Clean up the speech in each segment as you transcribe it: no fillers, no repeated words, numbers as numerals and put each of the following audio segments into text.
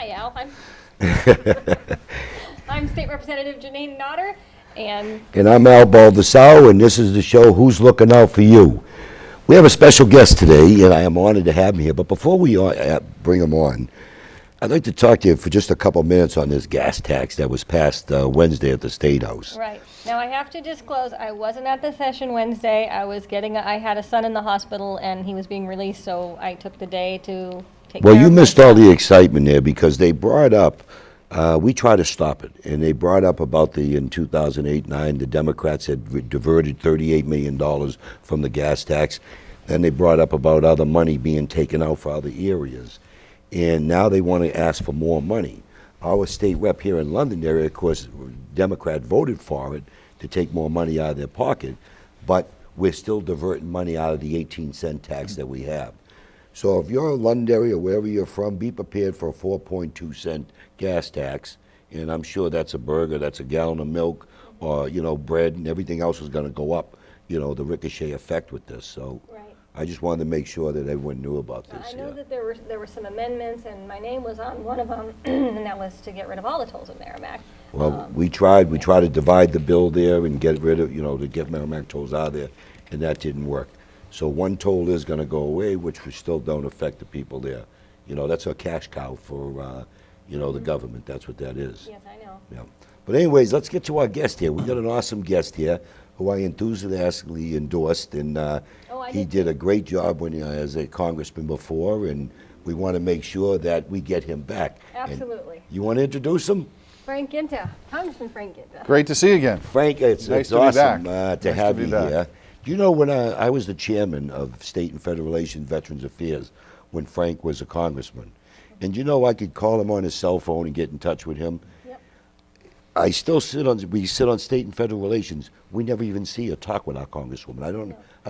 Hi, Al. I'm State Representative Jeanine Nodder, and And I'm Al Baldessau, and this is the show Who's Looking Out for You. We have a special guest today, and I am honored to have him here. But before we bring him on, I'd like to talk to you for just a couple minutes on this gas tax that was passed Wednesday at the State House. right now I have to disclose I wasn't at the session Wednesday. I had a son in the hospital, and he was being released, so I took the day to take Well, care you of my missed all son. the excitement there because they brought up, we tried to stop it, and they brought up about in 2008-9, the Democrats had diverted $38 million from the gas tax. Then they brought up about other money being taken out for other areas. And now they want to ask for more money. Our state rep here in London area, of course, Democrat voted for it to take more money out of their pocket, but we're still diverting money out of the 18-cent tax that we have. So if you're in London area, wherever you're from, be prepared for a 4.2-cent gas tax. And I'm sure that's a burger, that's a gallon of milk, or, bread, and everything else is going to go up, the ricochet effect with this. So Right. I just wanted to make sure that everyone knew about this. I know that there were some amendments, and my name was on one of them, and that was to get rid of all the tolls in Merrimack. Well, we tried to divide the bill there and get rid of, to get Merrimack tolls out of there, and that didn't work. So one toll is going to go away, which we still don't affect the people there. That's a cash cow for, the government. That's what that is. Yes, I know. Yeah. But anyways, let's get to our guest here. We got an awesome guest here who I enthusiastically endorsed, and he did a great job when as a congressman before, and we want to make sure that we get him back. Absolutely. And you want to introduce him? Frank Guinta, Congressman Frank Guinta. Great to see you again. Frank, it's Nice to be awesome back. to Nice have to be you back. here. Do you know when I was the chairman of State and Federal Relations Veterans Affairs when Frank was a congressman? And I could call him on his cell phone and get in touch with him. Yep. We sit on State and Federal Relations. We never even see or talk with our congresswoman. I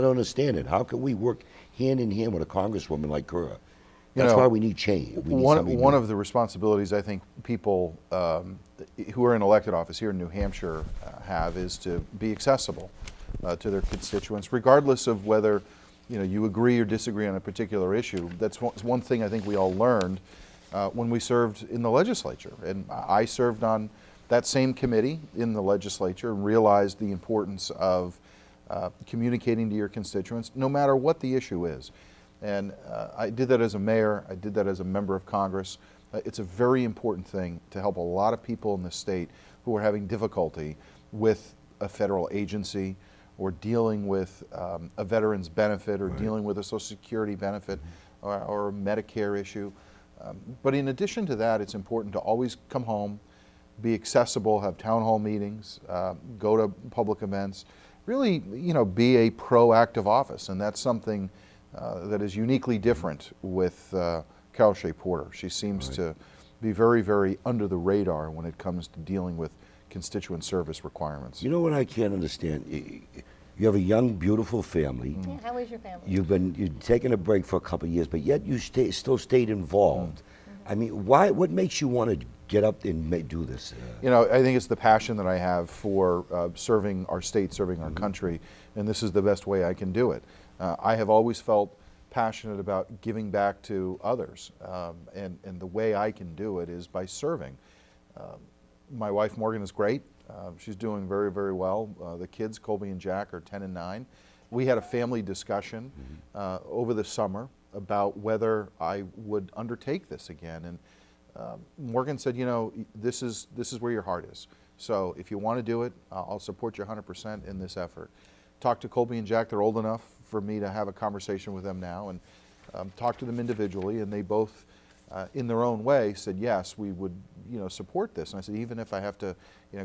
don't understand it. How can we work hand in hand with a congresswoman like her? That's why we need change. One of the responsibilities I think people who are in elected office here in New Hampshire have is to be accessible to their constituents, regardless of whether you agree or disagree on a particular issue. That's one thing I think we all learned when we served in the legislature. And I served on that same committee in the legislature and realized the importance of communicating to your constituents, no matter what the issue is. And I did that as a mayor. I did that as a member of Congress. It's a very important thing to help a lot of people in the state who are having difficulty with a federal agency or dealing with a veteran's benefit or dealing with a Social Security benefit or a Medicare issue. But in addition to that, it's important to always come home, be accessible, have town hall meetings, go to public events, really, be a proactive office. And that's something that is uniquely different with Carol Shea Porter. She seems to be very, very under the radar when it comes to dealing with constituent service requirements. You know what I can't understand? You have a young, beautiful family. Yeah, how is your family? You've taken a break for a couple of years, but yet you still stayed involved. I mean, why? What makes you want to get up and do this? I think it's the passion that I have for serving our state, serving our country, and this is the best way I can do it. I have always felt passionate about giving back to others, and the way I can do it is by serving. My wife Morgan is great. She's doing very, very well. The kids, Colby and Jack, are 10 and 9. We had a family discussion over the summer about whether I would undertake this again. And Morgan said, this is where your heart is. So if you want to do it, I'll support you 100% in this effort. Talk to Colby and Jack. They're old enough for me to have a conversation with them now, and talk to them individually. And they both, in their own way, said yes, we would, support this. And I said, even if I have to,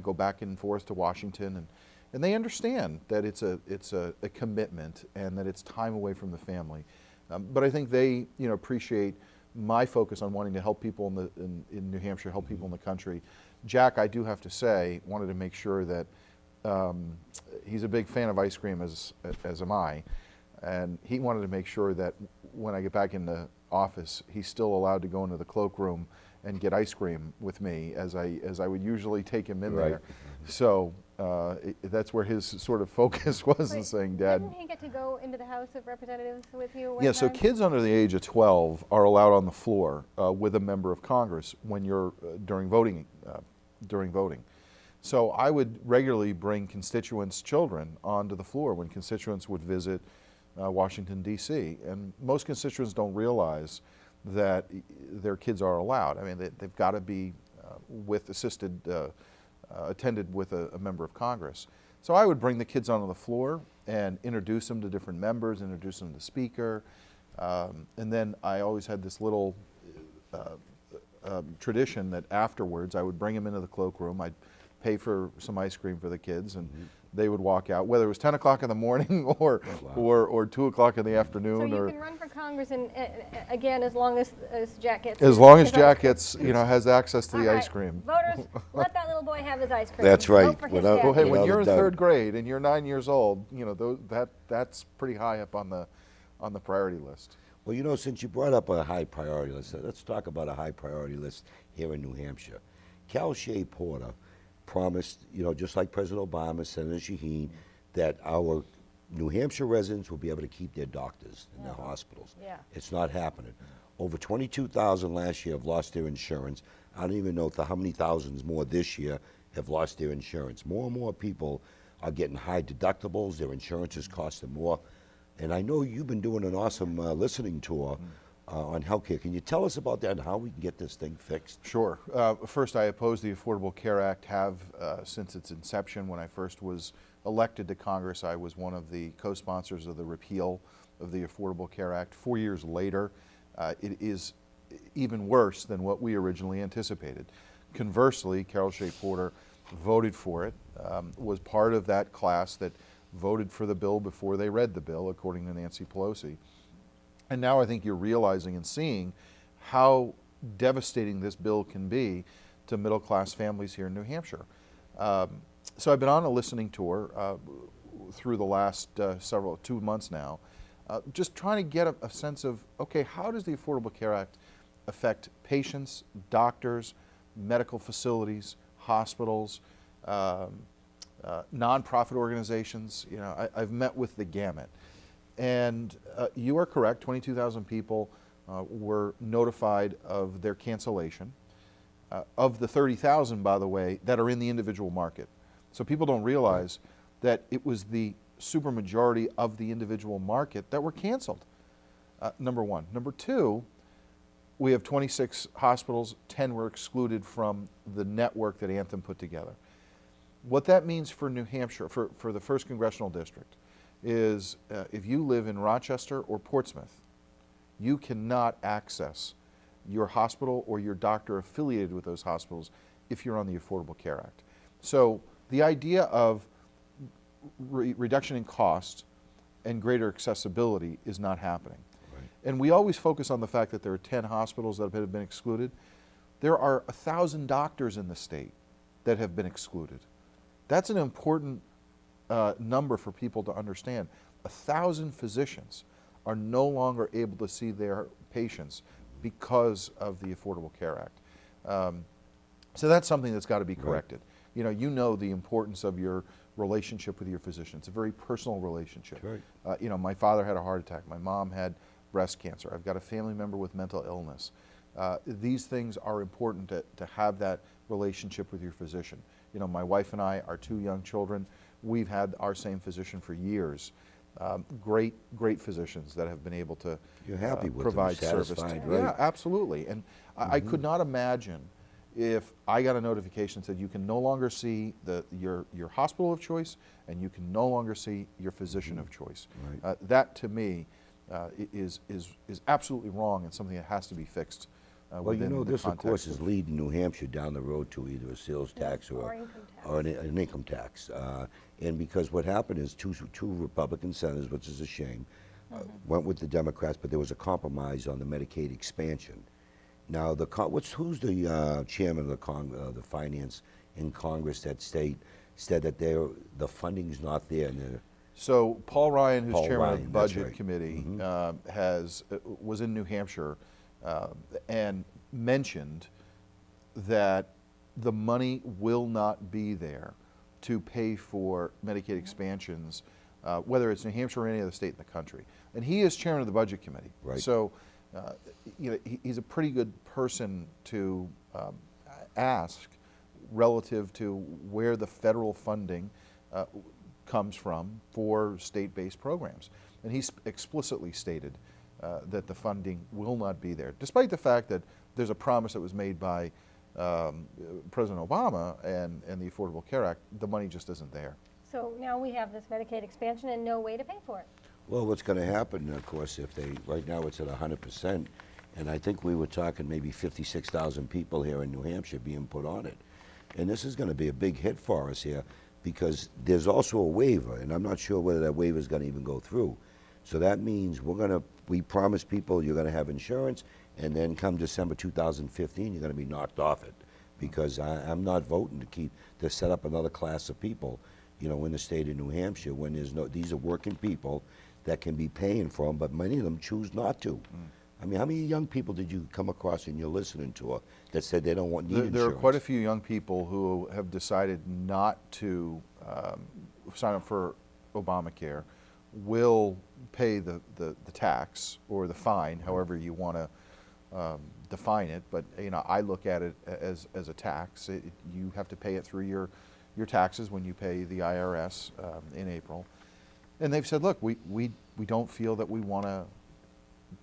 go back and forth to Washington, and they understand that it's a commitment and that it's time away from the family. But I think they, appreciate my focus on wanting to help people in New Hampshire, help people in the country. Jack, I do have to say, wanted to make sure that he's a big fan of ice cream, as am I, and he wanted to make sure that when I get back in the office, he's still allowed to go into the cloakroom and get ice cream with me, as I would usually take him in there. So That's where his sort of focus was in saying, Dad. Didn't he get to go into the House of Representatives with you? Yeah, so kids under the age of 12 are allowed on the floor with a member of Congress when you're during voting. So I would regularly bring constituents' children onto the floor when constituents would visit Washington, D.C. And most constituents don't realize that their kids are allowed. I mean, they've got to be attended with a member of Congress. So I would bring the kids onto the floor and introduce them to different members, introduce them to the speaker. And then I always had this little tradition that afterwards I would bring them into the cloakroom. I'd pay for some ice cream for the kids, and they would walk out, whether it was 10 o'clock in the morning or 2 o'clock in the afternoon. So you can run for Congress, and again, as long as Jack gets. As long as Jack gets, has access to the All ice right. cream. Voters, let that little boy have his ice cream. That's right. Vote for his Without- dad. Well, hey, Without when you're a in doubt. 3rd grade and you're 9 years old, that's pretty high up on the priority list. Well, since you brought up a high priority list, let's talk about a high priority list here in New Hampshire. Cal Shea Porter promised, just like President Obama, Senator Jeanine, that our New Hampshire residents will be able to keep their doctors in their hospitals. Yeah. It's not happening. Over 22,000 last year have lost their insurance. I don't even know how many thousands more this year have lost their insurance. More and more people are getting high deductibles. Their insurance is costing more. And I know you've been doing an awesome listening tour on healthcare. Can you tell us about that and how we can get this thing fixed? Sure. First, I oppose the Affordable Care Act, have since its inception. When I first was elected to Congress, I was one of the co-sponsors of the repeal of the Affordable Care Act. 4 years later, it is even worse than what we originally anticipated. Conversely, Carol Shea Porter voted for it, was part of that class that voted for the bill before they read the bill, according to Nancy Pelosi. And now I think you're realizing and seeing how devastating this bill can be to middle-class families here in New Hampshire. So I've been on a listening tour through the last 2 months now, just trying to get a sense of, okay, how does the Affordable Care Act affect patients, doctors, medical facilities, hospitals, nonprofit organizations? I've met with the gamut. And you are correct, 22,000 people were notified of their cancellation. Of the 30,000, by the way, that are in the individual market. So people don't realize that it was the supermajority of the individual market that were canceled, number one. Number two, we have 26 hospitals, 10 were excluded from the network that Anthem put together. What that means for New Hampshire, for the 1st Congressional District, is if you live in Rochester or Portsmouth, you cannot access your hospital or your doctor affiliated with those hospitals if you're on the Affordable Care Act. So the idea of reduction in cost and greater accessibility is not happening. Right. And we always focus on the fact that there are 10 hospitals that have been excluded. There are 1,000 doctors in the state that have been excluded. That's an important number for people to understand. 1,000 physicians are no longer able to see their patients because of the Affordable Care Act. So that's something that's got to be corrected. Right. You know the importance of your relationship with your physician. It's a very personal relationship. Right. My father had a heart attack. My mom had breast cancer. I've got a family member with mental illness. These things are important to have that relationship with your physician. My wife and I, our 2 young children, we've had our same physician for years. Great physicians that have been able to You're happy with provide them, service. satisfied, right? Yeah, absolutely. And I could not imagine if I got a notification that said you can no longer see your hospital of choice and you can no longer see your physician of choice. Right. That to me is absolutely wrong and something that has to be fixed. Well, this of course is of leading New Hampshire down the road to either a sales tax Or or income tax. or an income tax. And because what happened is two Republican senators, which is a shame, went with the Democrats, but there was a compromise on the Medicaid expansion. Now, who's the chairman of the finance in Congress that said that the funding's not there? And So Paul Ryan, who's Paul chairman of Ryan, the that's Budget right. Committee, was in New Hampshire and mentioned that the money will not be there to pay for Medicaid expansions, whether it's New Hampshire or any other state in the country. And he is chairman of the Budget Committee. Right. So, he's a pretty good person to ask relative to where the federal funding comes from for state-based programs. And he's explicitly stated that the funding will not be there, despite the fact that there's a promise that was made by President Obama and the Affordable Care Act. The money just isn't there. So now we have this Medicaid expansion and no way to pay for it. Well, what's going to happen, of course, if they, right now it's at 100%, and I think we were talking maybe 56,000 people here in New Hampshire being put on it. And this is going to be a big hit for us here because there's also a waiver, and I'm not sure whether that waiver is going to even go through. So that means we promise people you're going to have insurance, and then come December 2015, you're going to be knocked off it. Because I'm not voting to set up another class of people, in the state of New Hampshire when these are working people that can be paying for them, but many of them choose not to. I mean, how many young people did you come across in your listening tour that said they don't need insurance? There are quite a few young people who have decided not to sign up for Obamacare, will pay the tax or the fine, however you want to define it. But I look at it as a tax. You have to pay it through your taxes when you pay the IRS in April. And they've said, look, we don't feel that we want to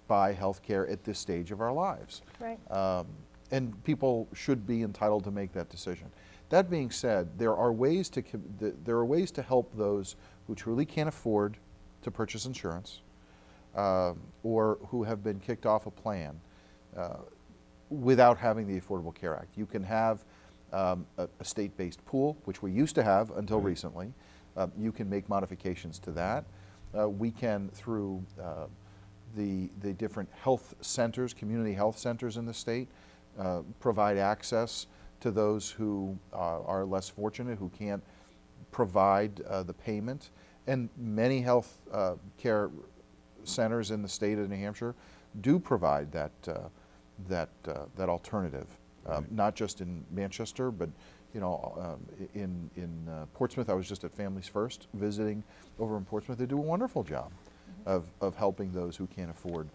buy health care at this stage of our lives. Right. And people should be entitled to make that decision. That being said, there are ways to help those who truly can't afford to purchase insurance or who have been kicked off a plan without having the Affordable Care Act. You can have a state-based pool, which we used to have until recently. You can make modifications to that. We can, through the different health centers, community health centers in the state, provide access to those who are less fortunate, who can't provide the payment. And many health care centers in the state of New Hampshire do provide that alternative, not just in Manchester, but in Portsmouth. I was just at Families First visiting over in Portsmouth. They do a wonderful job of helping those who can't afford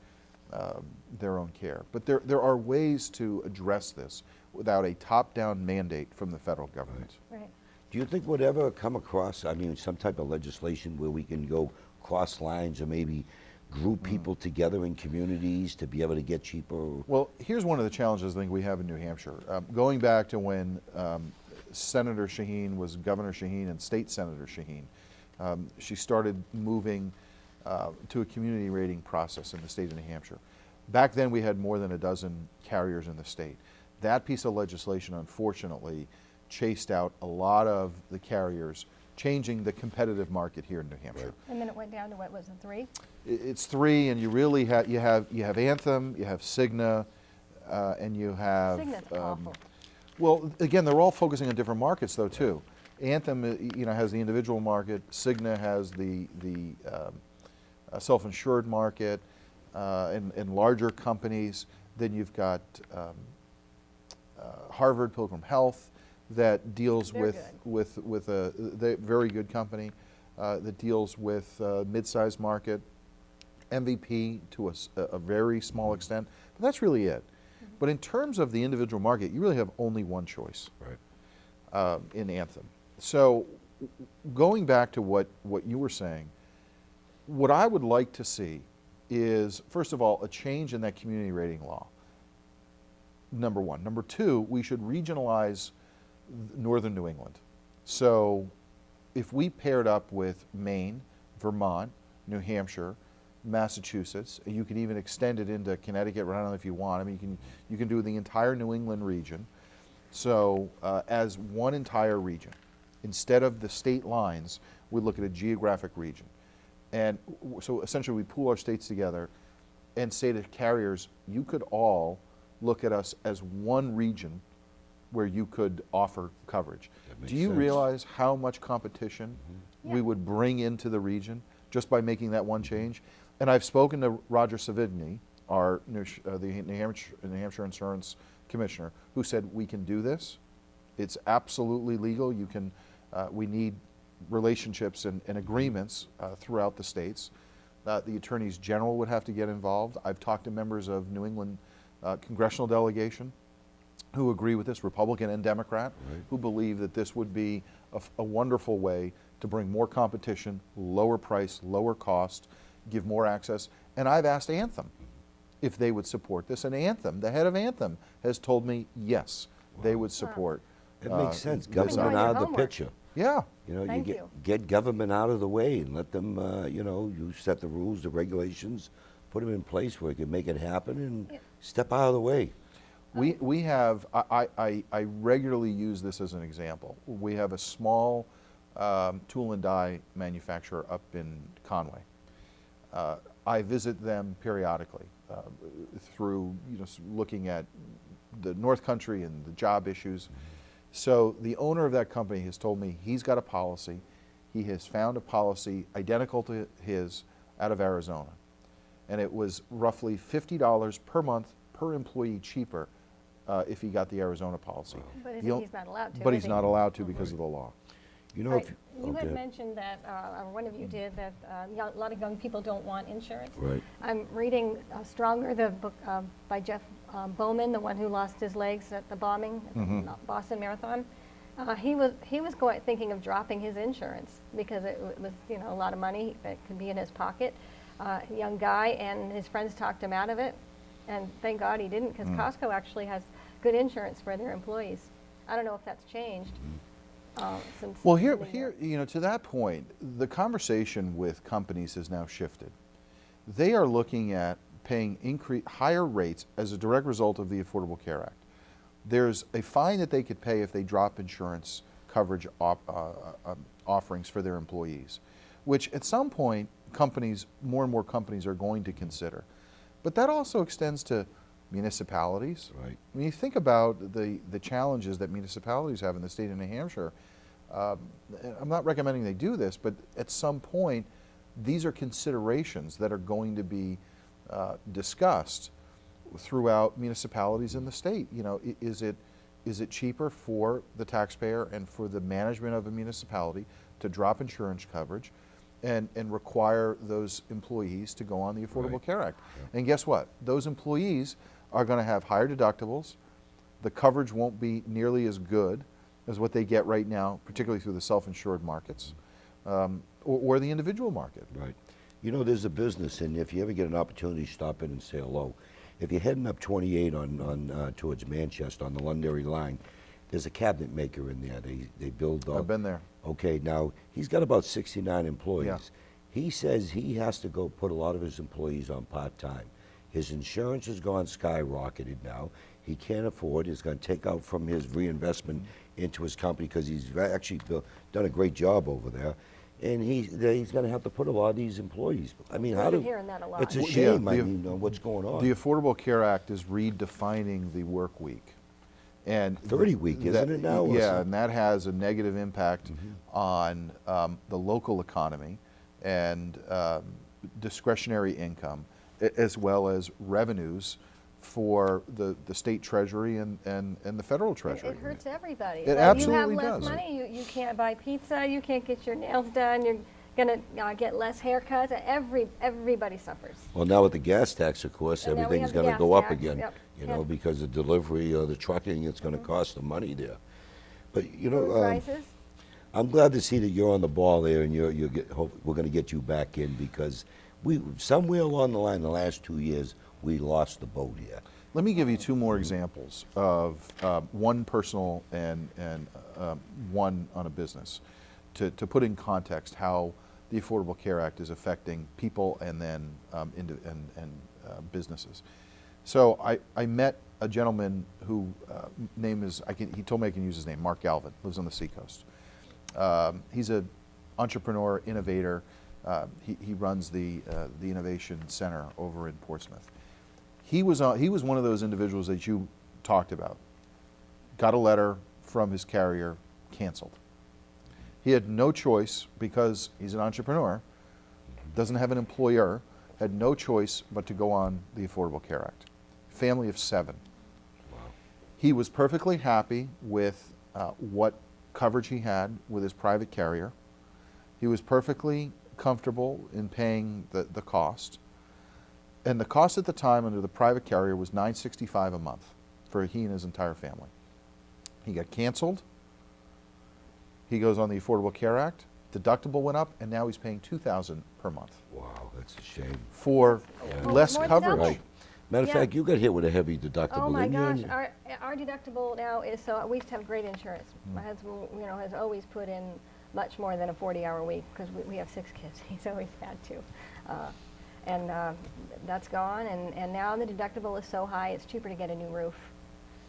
their own care. But there are ways to address this without a top-down mandate from the federal government. Right. Do you think we'd ever come across, some type of legislation where we can go cross lines or maybe group people together in communities to be able to get cheaper? Well, here's one of the challenges I think we have in New Hampshire. Going back to when Senator Jeanine was Governor Jeanine and State Senator Jeanine, she started moving to a community rating process in the state of New Hampshire. Back then we had more than a dozen carriers in the state. That piece of legislation, unfortunately, chased out a lot of the carriers, changing the competitive market here in New Hampshire. Right. And then it went down to, what was it, 3? It's 3, and you really have you have Anthem, you have Cigna, and you have. Cigna's awful. Well, again, they're all focusing on different markets, though, too. Anthem, has the individual market. Cigna has the self-insured market, and larger companies. Then you've got Harvard Pilgrim Health that deals They're with a very good company that deals with mid-sized market. MVP to a very small extent, but that's really it. But in terms of the individual market, you really have only one choice. Right. In Anthem. So going back to what you were saying, what I would like to see is, first of all, a change in that community rating law. Number one. Number two, we should regionalize northern New England. So if we paired up with Maine, Vermont, New Hampshire, Massachusetts, you can even extend it into Connecticut, Rhode Island if you want. I mean, you can do the entire New England region. So as one entire region, instead of the state lines, we look at a geographic region. And so essentially we pool our states together and say to carriers, you could all look at us as one region where you could offer coverage. Do you realize how much competition we would bring into the region just by making that one change? And I've spoken to Roger Savigny, the New Hampshire Insurance Commissioner, who said we can do this. It's absolutely legal. You can We need relationships and agreements throughout the states. The attorneys general would have to get involved. I've talked to members of New England congressional delegation who agree with this, Republican and Democrat, who believe that this would be a wonderful way to bring more competition, lower price, lower cost, give more access. And I've asked Anthem if they would support this, and Anthem, the head of Anthem, has told me yes, they would support. It makes sense. this Government idea. out of the Homework. picture. Yeah. You know, Thank you you. get government out of the way and let them, you know, you set the rules, the regulations, put them in place where you can make it happen and step out of the way. We have, I regularly use this as an example. We have a small tool and die manufacturer up in Conway. I visit them periodically through, you know, looking at the North Country and the job issues. So the owner of that company has told me he's got a policy. He has found a policy identical to his out of Arizona. And it was roughly $50 per month per employee cheaper if he got the Arizona policy. But he's not allowed to. But is he's he? not allowed to because of the law. You know, Right. if You had okay. mentioned that, or one of you did, that a lot of young people don't want insurance. Right. I'm reading Stronger, the book by Jeff Bowman, the one who lost his legs at the bombing at the Boston Marathon. He was thinking of dropping his insurance because it was, you know, a lot of money that could be in his pocket. Young guy, and his friends talked him out of it, and thank God he didn't, because Costco actually has good insurance for their employees. I don't know if that's changed. Since Well, the- here, you know, to that point, the conversation with companies has now shifted. They are looking at paying higher rates as a direct result of the Affordable Care Act. There's a fine that they could pay if they drop insurance coverage offerings for their employees, which at some point more and more companies are going to consider. But that also extends to municipalities. Right. When you think about the challenges that municipalities have in the state of New Hampshire, I'm not recommending they do this, but at some point, these are considerations that are going to be discussed throughout municipalities in the state. You know, is it cheaper for the taxpayer and for the management of a municipality to drop insurance coverage and require those employees to go on the Affordable Right. Care Act? And guess what? Those employees are going to have higher deductibles. The coverage won't be nearly as good as what they get right now, particularly through the self-insured markets or the individual market. Right. You know, there's a business, and if you ever get an opportunity, stop in and say hello. If you're heading up 28 on towards Manchester on the Londonderry line, there's a cabinet maker in there. They build. I've been there. Okay, now he's got about 69 employees. Yeah. He says he has to go put a lot of his employees on part-time. His insurance has gone skyrocketed now. He can't afford. He's going to take out from his reinvestment into his company because he's actually done a great job over there. And he's going to have to put a lot of these employees. I mean, We've how been do? hearing that a lot. It's a Well, shame. yeah, I the- mean, what's going on? The Affordable Care Act is redefining the work week. And 30 week, isn't it now, or Yeah, something? and that has a negative impact on the local economy and discretionary income, as well as revenues for the state treasury and the federal treasury. It hurts everybody. It Like, absolutely you have less does. money, you can't buy pizza, you can't get your nails done, you're gonna get less haircuts. Everybody suffers. Well, now with the gas tax, of course, And now we everything's have the going to gas go up tax, again. yep, You know, yep. because the delivery or the trucking, it's going to cost them money there. But you know, Food prices. I'm glad to see that you're on the ball there, and we're going to get you back in because somewhere along the line, the last 2 years, we lost the boat here. Let me give you two more examples of one personal and one on a business to put in context how the Affordable Care Act is affecting people and then businesses. So I met a gentleman who he told me I can use his name, Mark Galvin, lives on the seacoast. He's an entrepreneur, innovator. He runs the Innovation Center over in Portsmouth. He was one of those individuals that you talked about. Got a letter from his carrier, canceled. He had no choice because he's an entrepreneur, doesn't have an employer, had no choice but to go on the Affordable Care Act. Family of 7. He was perfectly happy with what coverage he had with his private carrier. He was perfectly comfortable in paying the cost. And the cost at the time under the private carrier was $965 a month for he and his entire family. He got canceled. He goes on the Affordable Care Act. Deductible went up, and now he's paying $2,000 per month Wow, that's a shame. for Well, less more than coverage. double. Right. Matter of Yeah. fact, you got hit with a heavy deductible, Oh my didn't you? gosh, our deductible now is, so we used to have great insurance. My husband, has always put in much more than a 40-hour week because we have 6 kids. He's always had to. That's gone, and now the deductible is so high, it's cheaper to get a new roof.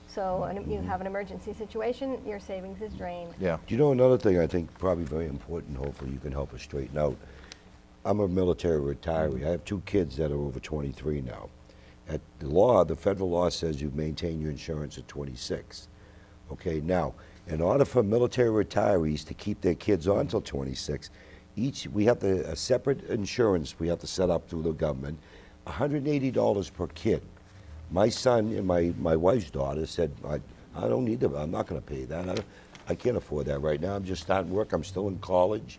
So you have an emergency situation, your savings is drained. Yeah. Do you know another thing I think probably very important, hopefully you can help us straighten out? I'm a military retiree. I have 2 kids that are over 23 now. At the law, the federal law says you maintain your insurance at 26. Okay, now, in order for military retirees to keep their kids on till 26, we have a separate insurance we have to set up through the government, $180 per kid. My son and my wife's daughter said, I don't need I'm not going to pay that. I can't afford that right now. I'm just starting work. I'm still in college,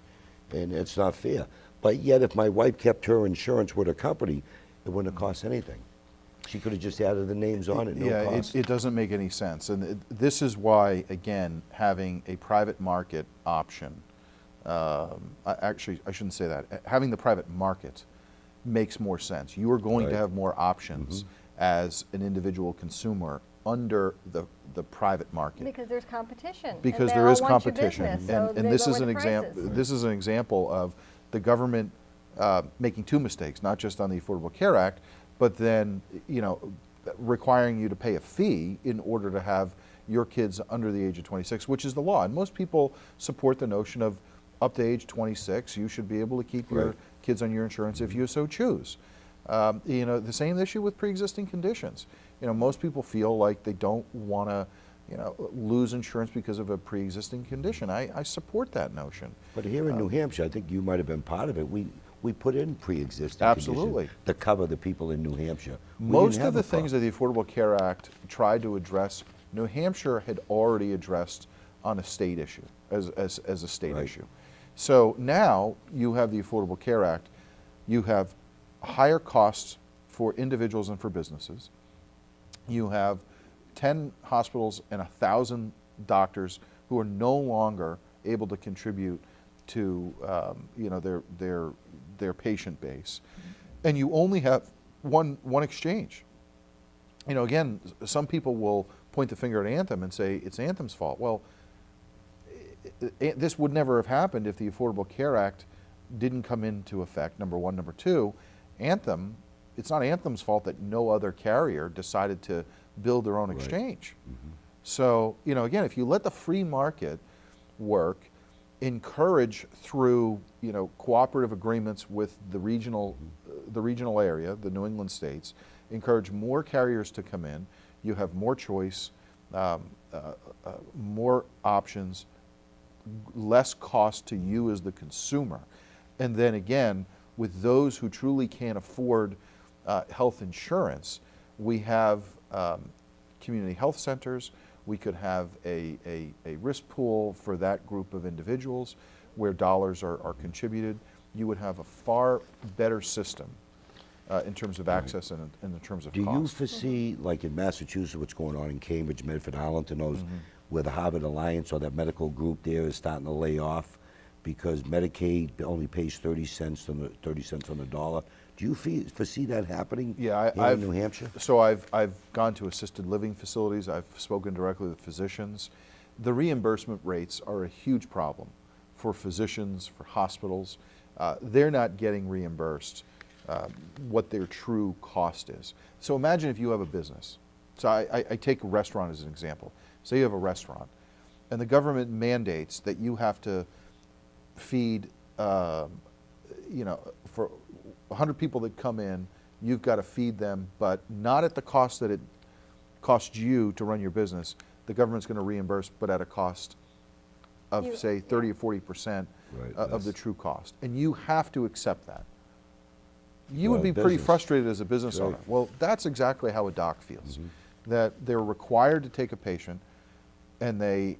and it's not fair. But yet, if my wife kept her insurance with her company, it wouldn't have cost anything. She could have just added the names on it, no cost. It doesn't make any sense. And this is why, again, having a private market option, actually, I shouldn't say that. Having the private market makes more sense. You are going to Right. have more options as an individual consumer under the private market. Because there's competition. and Because they there all is want your competition. business, so And they this lower is an the example. prices. This is an example of the government making 2 mistakes, not just on the Affordable Care Act, but then requiring you to pay a fee in order to have your kids under the age of 26, which is the law. And most people support the notion of up to age 26, you should be able to keep your Right. kids on your insurance if you so choose. The same issue with pre-existing conditions. Most people feel like they don't want to lose insurance because of a pre-existing condition. I support that notion. But here in New Hampshire, I think you might have been part of it. We put in pre-existing Absolutely. conditions to cover the people in New Hampshire. We didn't Most have of the a things that problem. the Affordable Care Act tried to address, New Hampshire had already addressed on a state issue, as a state Right. issue. So now you have the Affordable Care Act, you have higher costs for individuals and for businesses. You have 10 hospitals and 1,000 doctors who are no longer able to contribute to their patient base, and you only have one exchange. Again, some people will point the finger at Anthem and say it's Anthem's fault. Well, this would never have happened if the Affordable Care Act didn't come into effect, number one. Number two, Anthem, it's not Anthem's fault that no other carrier decided to build their own exchange. So, again, if you let the free market work, encourage through, cooperative agreements with the regional area, the New England states, encourage more carriers to come in, you have more choice, more options, less cost to you as the consumer. And then again, with those who truly can't afford health insurance, we have community health centers. We could have a risk pool for that group of individuals where dollars are contributed. You would have a far better system in terms of access and in terms of Do cost. you foresee, like in Massachusetts, what's going on in Cambridge, Medford, Arlington, those, where the Harvard Alliance or that medical group there is starting to lay off because Medicaid only pays 30 cents on the dollar? Do you foresee that happening Yeah, here in New Hampshire? So I've gone to assisted living facilities. I've spoken directly with physicians. The reimbursement rates are a huge problem for physicians, for hospitals. They're not getting reimbursed what their true cost is. So imagine if you have a business. So I take a restaurant as an example. Say you have a restaurant, and the government mandates that you have to feed, for 100 people that come in, you've got to feed them, but not at the cost that it costs you to run your business. The government's going to reimburse, but at a cost of, say, 30 or 40% Right, of the that's- true cost. And you have to accept that. You Well, would be pretty business. frustrated as a business Right. owner. Well, that's exactly how a doc feels. That they're required to take a patient, and they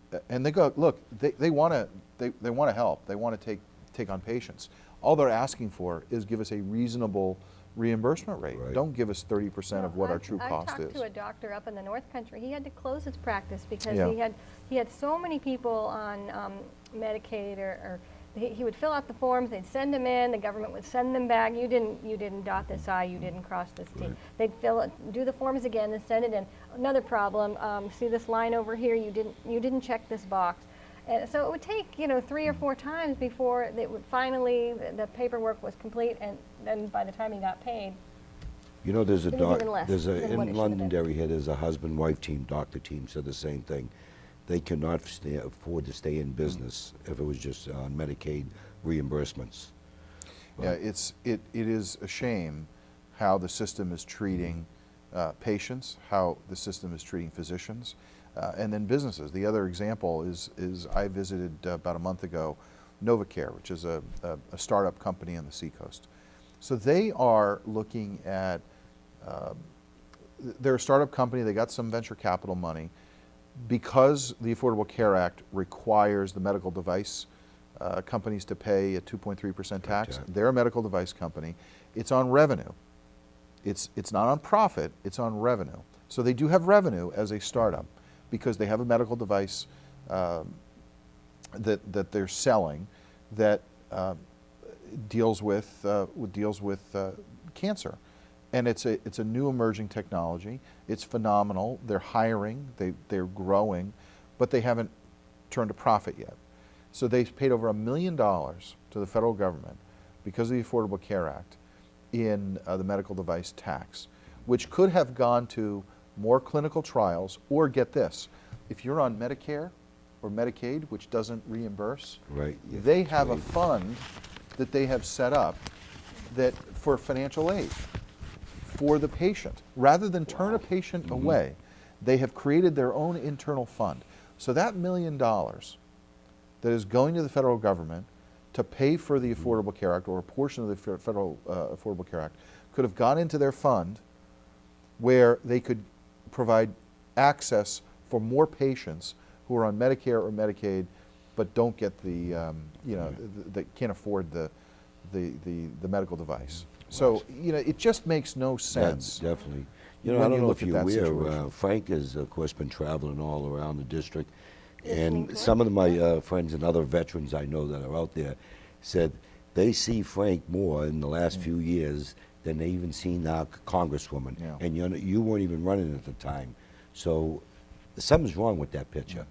go, look, they want to help. They want to take on patients. All they're asking for is give us a reasonable reimbursement rate. Right. Don't give us 30% of what our true I cost talked is. to a doctor up in the North Country. He had to close his practice because Yeah. he had so many people on Medicaid, or he would fill out the forms, they'd send them in, the government would send them back. You didn't dot this I, you didn't cross this T. Right. They'd fill it, do the forms again, and send it in. Another problem, see this line over here, you didn't check this box. And so it would take, 3 or 4 times before it would finally, the paperwork was complete, and then by the time he got paid, There's a It was even less there's a than what it in should have Londonderry here. There's a husband-wife team, doctor team, said the same thing. They cannot afford to stay in business if it was just on Medicaid reimbursements. Yeah, it is a shame how the system is treating patients, how the system is treating physicians, and then businesses. The other example is I visited about a month ago NovaCare, which is a startup company on the seacoast. So they are looking at, they're a startup company, they got some venture capital money. Because the Affordable Care Act requires the medical device companies to pay a 2.3% tax, Right. they're a medical device company. It's on revenue. It's not on profit, it's on revenue. So they do have revenue as a startup because they have a medical device that they're selling that deals with cancer. And it's a new emerging technology. It's phenomenal. They're hiring, they're growing, but they haven't turned a profit yet. So they paid over $1 million to the federal government because of the Affordable Care Act in the medical device tax, which could have gone to more clinical trials, or get this, if you're on Medicare or Medicaid, which doesn't reimburse, Right. Yeah, they that's have a right. fund that they have set up that for financial aid for the patient. Rather than turn a patient away, they have created their own internal fund. So that $1 million that is going to the federal government to pay for the Affordable Care Act, or a portion of the federal Affordable Care Act, could have gone into their fund where they could provide access for more patients who are on Medicare or Medicaid but don't get that can't afford the medical device. So, it just makes no sense. Yeah, definitely. when I don't you know look if at you're that aware, situation. Frank has, of course, been traveling all around the district. Listening And to some it. of my friends and other veterans I know that are out there said they see Frank more in the last few years than they even seen our Congresswoman. Yeah. And you weren't even running at the time. So something's wrong with that picture.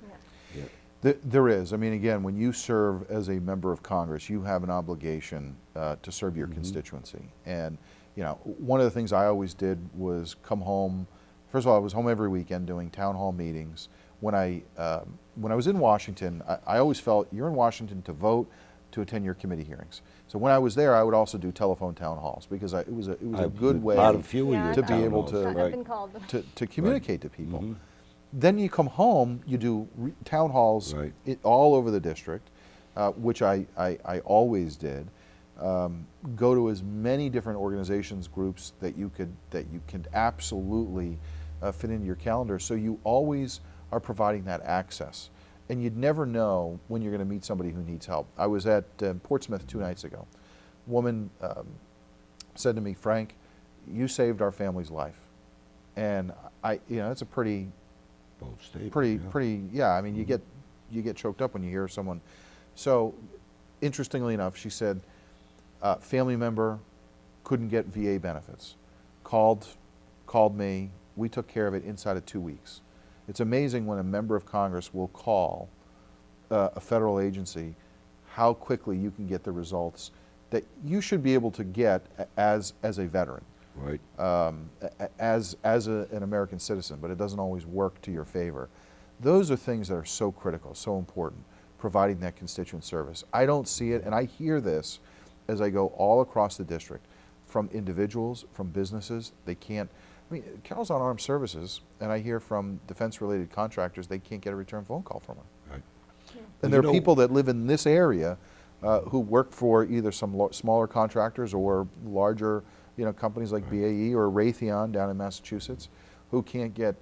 Yeah. Yeah. There is. I mean, again, when you serve as a member of Congress, you have an obligation to serve your constituency. And, one of the things I always did was come home. First of all, I was home every weekend doing town hall meetings. When I was in Washington, I always felt you're in Washington to vote, to attend your committee hearings. So when I was there, I would also do telephone town halls because it was a good way Part of few of Yeah, your to be town able halls, to- I've been called. to communicate to people. Mhm. Then you come home, you do town halls Right. all over the district, which I always did. Go to as many different organizations, groups that you could absolutely fit into your calendar. So you always are providing that access, and you'd never know when you're going to meet somebody who needs help. I was at Portsmouth 2 nights ago. A woman said to me, "Frank, you saved our family's life," and it's a pretty. Both states, Yeah. I mean, you get choked up when you hear someone. So, interestingly enough, she said, family member couldn't get VA benefits, called me. We took care of it inside of 2 weeks. It's amazing when a member of Congress will call a federal agency, how quickly you can get the results that you should be able to get as a veteran. Right. As an American citizen, but it doesn't always work to your favor. Those are things that are so critical, so important, providing that constituent service. I don't see it, and I hear this as I go all across the district, from individuals, from businesses. They can't, Carol's on armed services, and I hear from defense-related contractors, they can't get a return phone call from her. Right. And there are people that live in this area who work for either some smaller contractors or larger companies like BAE or Raytheon down in Massachusetts, who can't get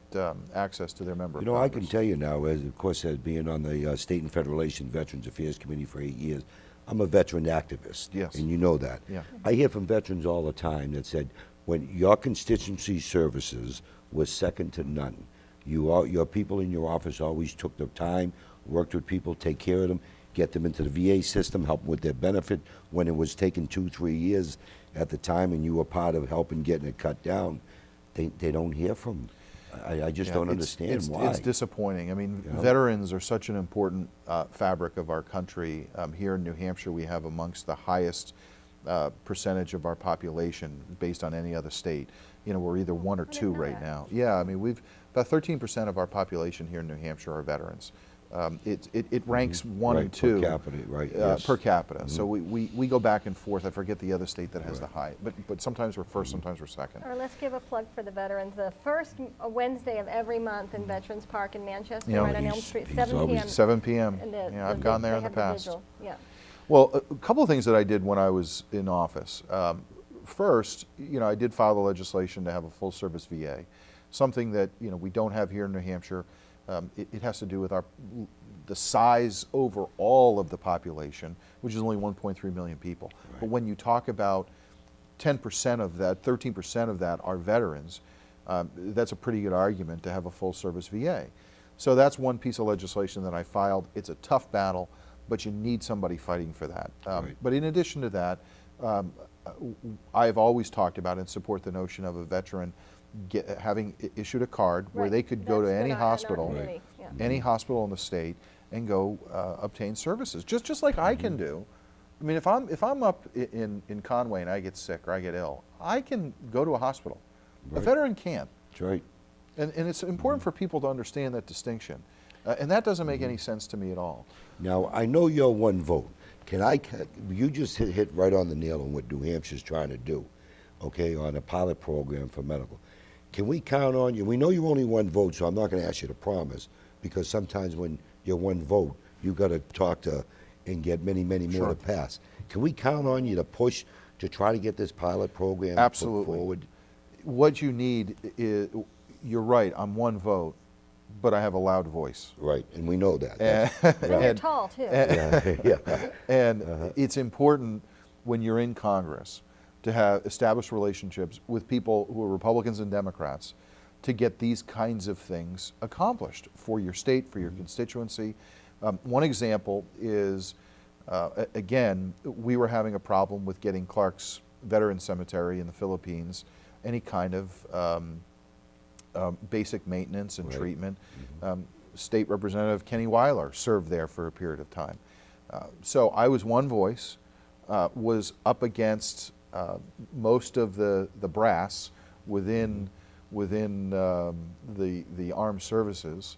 access to their member You of know, I Congress. can tell you now, as of course, as being on the State and Federal Relations Veterans Affairs Committee for 8 years, I'm a veteran activist. Yes. And you know that. Yeah. I hear from veterans all the time that said, when your constituency services was second to none. Your people in your office always took the time, worked with people, take care of them, get them into the VA system, help them with their benefit when it was taking 2-3 years at the time, and you were part of helping getting it cut down. They don't hear from. I just don't understand why. It's disappointing. I mean, You know? veterans are such an important fabric of our country. Here in New Hampshire, we have amongst the highest percentage of our population based on any other state. You know, we're either 1 or 2 right that. now. Yeah, I mean, we've about 13% of our population here in New Hampshire are veterans. It ranks 1 and 2 Per capita, right? Yes. per capita. So we go back and forth. I forget the other state that has the Right. high, but sometimes we're first, sometimes we're second. Or let's give a plug for the veterans. The first Wednesday of every month in Veterans Park in Manchester, You know, right on Elm he's- Street, he's 7 always- p.m. 7 p.m. And Yeah, I've gone there they in the have past. vigil. Yeah. Well, a couple of things that I did when I was in office. First, you know, I did file the legislation to have a full service VA, something that, you know, we don't have here in New Hampshire. It has to do with the size overall of the population, which is only 1.3 million people. Right. But when you talk about 10% of that, 13% of that are veterans, that's a pretty good argument to have a full service VA. So that's one piece of legislation that I filed. It's a tough battle, but you need somebody fighting for that. Right. But in addition to that, I've always talked about and support the notion of a veteran having issued a card where Right. they could go to That's any been on our hospital, committee, yeah. any hospital in the state, and go obtain services, just like I Mm-hmm. can do. I mean, if I'm up in Conway and I get sick or I get ill, I can go to a hospital. A Right. veteran can't. That's right. And it's important for people to understand that distinction. And that doesn't make Mm-hmm. any sense to me at all. Now, I know you're one vote. You just hit right on the nail on what New Hampshire's trying to do, okay, on a pilot program for medical. Can we count on you? We know you're only one vote, so I'm not going to ask you to promise, because sometimes when you're one vote, you got to talk to and get many, many more Sure. to pass. Can we count on you to push to try to get this pilot program Absolutely. put forward? What you need is, you're right, I'm one vote, but I have a loud voice. Right, and we know that. And, And you're and- tall, too. Yeah, yeah. and it's important when you're in Congress to have established relationships with people who are Republicans and Democrats to get these kinds of things accomplished for your state, for your constituency. One example is, again, we were having a problem with getting Clark's Veteran Cemetery in the Philippines any kind of basic maintenance and Right. treatment. State Representative Kenny Weiler served there for a period of time. So I was one voice, was up against most of the brass within the armed services,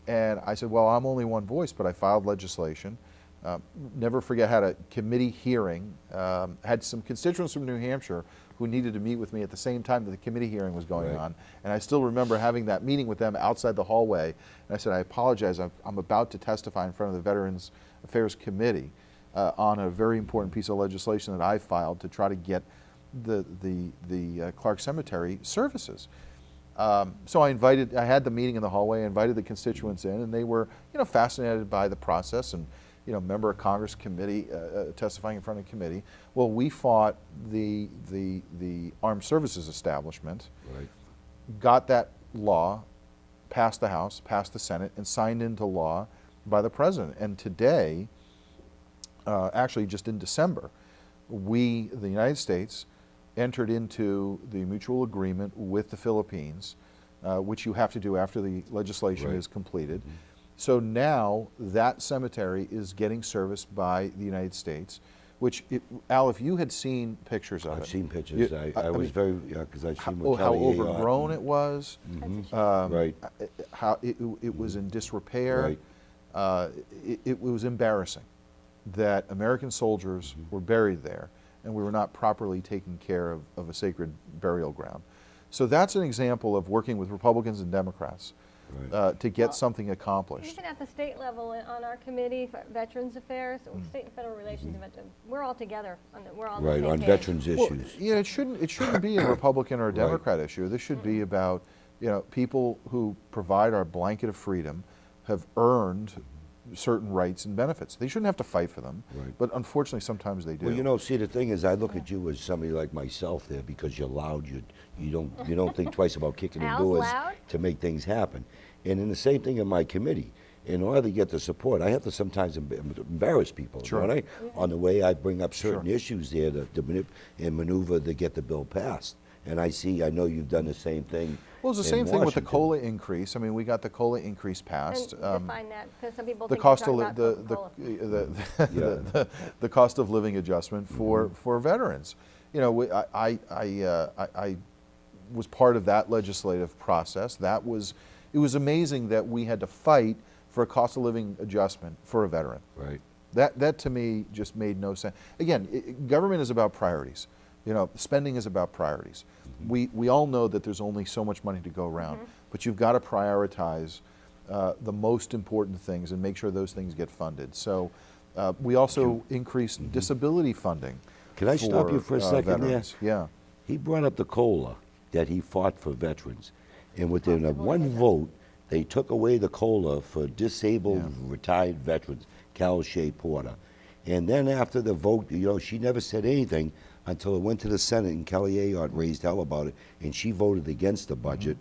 and I said, well, I'm only one voice, but I filed legislation. Never forget, had a committee hearing, had some constituents from New Hampshire who needed to meet with me at the same time that the committee hearing was going Right. on. And I still remember having that meeting with them outside the hallway. And I said, I apologize, I'm about to testify in front of the Veterans Affairs Committee on a very important piece of legislation that I filed to try to get the Clark Cemetery services. So I had the meeting in the hallway, I invited the constituents in, and they were, fascinated by the process, and, member of Congress committee, testifying in front of the committee. Well, we fought the Armed Services Establishment, Right. got that law, passed the House, passed the Senate, and signed into law by the President. And today, actually just in December, we, the United States, entered into the mutual agreement with the Philippines, which you have to do after the legislation Right. is completed. So now that cemetery is getting serviced by the United States, which, Al, if you had seen pictures of it. I've seen pictures. I was mean, very, because I've seen how what Kelly Ayotte- overgrown it was, Right. how it was in disrepair. Right. It was embarrassing that American soldiers were buried there and we were not properly taking care of a sacred burial ground. So that's an example of working with Republicans and Democrats Right. to get something accomplished. Even at the state level, on our committee, for Veterans Affairs, or State and Federal Relations, and Veterans, we're all together, we're all on the Right, same on page. veterans Well, issues. it shouldn't be a Republican or a Right. Democrat issue. This should be about You know, people who provide our blanket of freedom have earned certain rights and benefits. They shouldn't have to fight for them, Right. but unfortunately sometimes they do. Well, you know, see, the thing is, I look at you as somebody like myself there because you're loud. You don't think twice about kicking in Al's doors loud? to make things happen. And in the same thing in my committee, in order to get the support, I have to sometimes embarrass people, Sure. don't I? On the way I bring up certain Sure. issues there and maneuver to get the bill passed. And I know you've done the same thing. Well, it's the in same thing with the Washington. COLA increase. I mean, we got the COLA increase And passed. define that, because some people The think cost you're of talking about Coca-Cola. the cost of living adjustment for veterans. You know, I was part of that legislative process. It was amazing that we had to fight for a cost of living adjustment for a veteran. Right. That to me just made no sense. Again, government is about priorities. You know, spending is about priorities. We all know that there's only so much money to go around, but you've got to prioritize the most important things and make sure those things get funded. So we also increased disability funding. Can I stop you for a second veterans. there? Yeah. He brought up the COLA that he fought for veterans. And within one vote, they took away the COLA for disabled retired veterans, Cal Shea Porter. And then after the vote, you know, she never said anything until it went to the Senate and Kelly Ayotte raised hell about it, and she voted against the budget,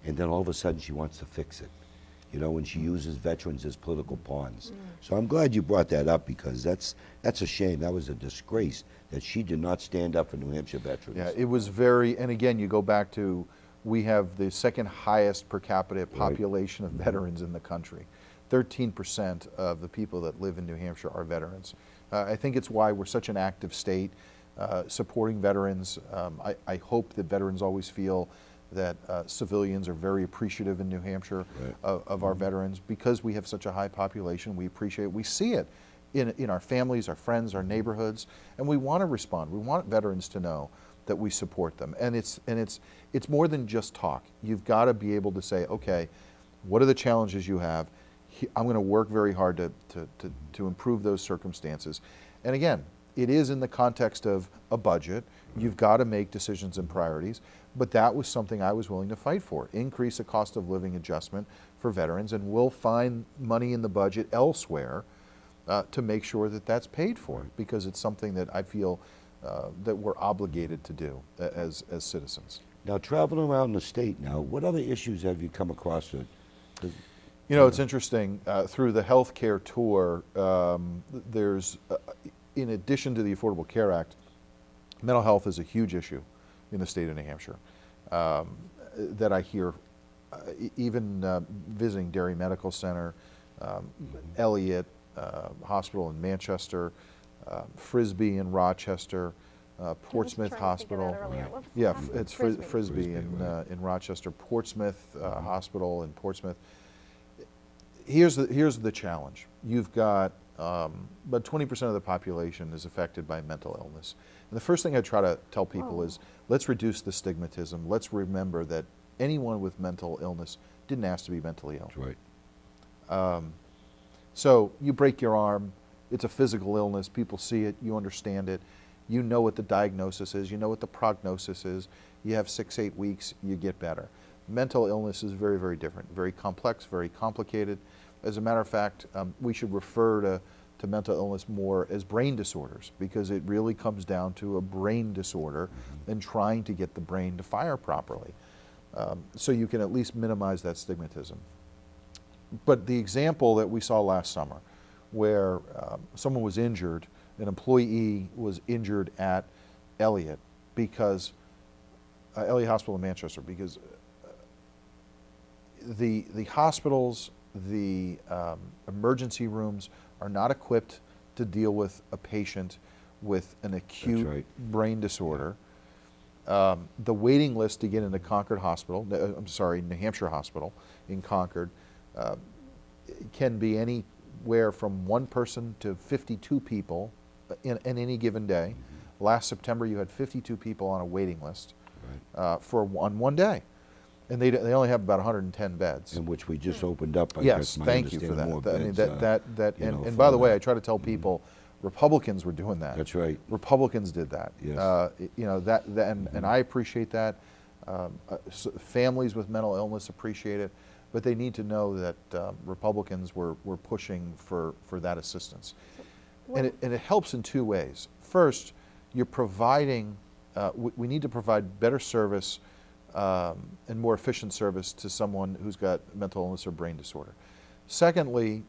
and then all of a sudden she wants to fix it. You know, and she uses veterans as political pawns. So I'm glad you brought that up because that's a shame. That was a disgrace that she did not stand up for New Hampshire veterans. Yeah, it was very, and again, you go back to, we have the second highest per capita population of veterans in the country. 13% of the people that live in New Hampshire are veterans. I think it's why we're such an active state, supporting veterans. I hope that veterans always feel that civilians are very appreciative in New Hampshire of our veterans because we have such a high population. We appreciate it. We see it in our families, our friends, our neighborhoods, and we want to respond. We want veterans to know that we support them. And it's more than just talk. You've got to be able to say, okay, what are the challenges you have? I'm going to work very hard to improve those circumstances. And again, it is in the context of a budget. You've got to make decisions and priorities. But that was something I was willing to fight for. Increase the cost of living adjustment for veterans, and we'll find money in the budget elsewhere to make sure that that's paid for, because it's something that I feel that we're obligated to do as citizens. Now, traveling around the state now, what other issues have you come across? You know, it's interesting. Through the healthcare tour, there's, in addition to the Affordable Care Act, mental health is a huge issue in the state of New Hampshire that I hear, even visiting Derry Medical Center, Elliott Hospital in Manchester, Frisbee in Rochester, Portsmouth Hospital. Yeah, it's Frisbee in Rochester, Portsmouth Hospital in Portsmouth. Here's the challenge. You've got about 20% of the population is affected by mental illness. And the first thing I try to tell people is, let's reduce the stigmatism. Let's remember that anyone with mental illness didn't ask to be mentally ill. That's right. So you break your arm, it's a physical illness, people see it, you understand it, you know what the diagnosis is, you know what the prognosis is, you have 6-8 weeks, you get better. Mental illness is very, very different, very complex, very complicated. As a matter of fact, we should refer to mental illness more as brain disorders, because it really comes down to a brain disorder and trying to get the brain to fire properly. So you can at least minimize that stigmatism. But the example that we saw last summer, where someone was injured, an employee was injured at Elliott Hospital in Manchester, because the hospitals, the emergency rooms are not equipped to deal with a patient with an acute brain disorder. The waiting list to get into Concord Hospital, New Hampshire Hospital in Concord, can be anywhere from 1 person to 52 people in any given day. Last September, you had 52 people on a waiting list on one day. And they only have about 110 beds. In which we just opened up. Yes, thank you for that. And by the way, I try to tell people, Republicans were doing that. That's right. Republicans did that. Yes. You know, and I appreciate that. Families with mental illness appreciate it, but they need to know that Republicans were pushing for that assistance. And it helps in two ways. First, you're providing, we need to provide better service and more efficient service to someone who's got mental illness or brain disorder. Secondly,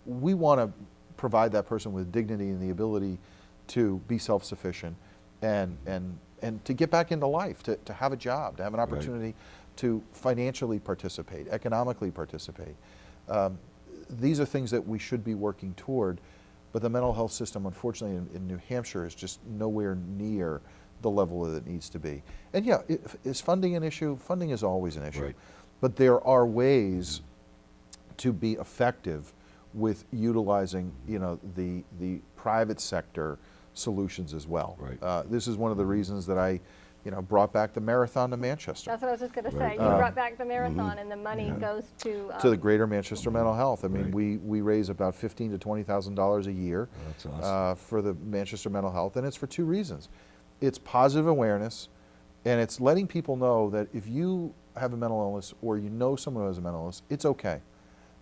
we want to provide that person with dignity and the ability to be self-sufficient and to get back into life, to have a job, to have an opportunity to financially participate, economically participate. These are things that we should be working toward, but the mental health system, unfortunately, in New Hampshire is just nowhere near the level that it needs to be. And yeah, is funding an issue? Funding is always an issue. But there are ways to be effective with utilizing, the private sector solutions as well. This is one of the reasons that I, brought back the marathon to Manchester. That's what I was just going to say. You brought back the marathon, and the money goes to the Greater Manchester Mental Health. I mean, we raise about $15,000 to $20,000 a year for the Manchester Mental Health, and it's for two reasons. It's positive awareness, and it's letting people know that if you have a mental illness or you know someone who has a mental illness, it's okay.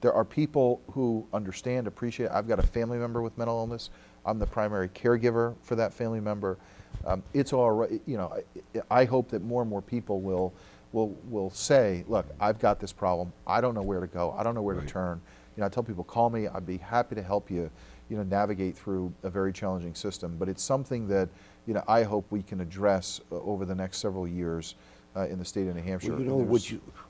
There are people who understand, appreciate. I've got a family member with mental illness. I'm the primary caregiver for that family member. It's all right. I hope that more and more people will say, look, I've got this problem. I don't know where to go. I don't know where to turn. I tell people, call me. I'd be happy to help you, navigate through a very challenging system. But it's something that, I hope we can address over the next several years in the state of New Hampshire. Well,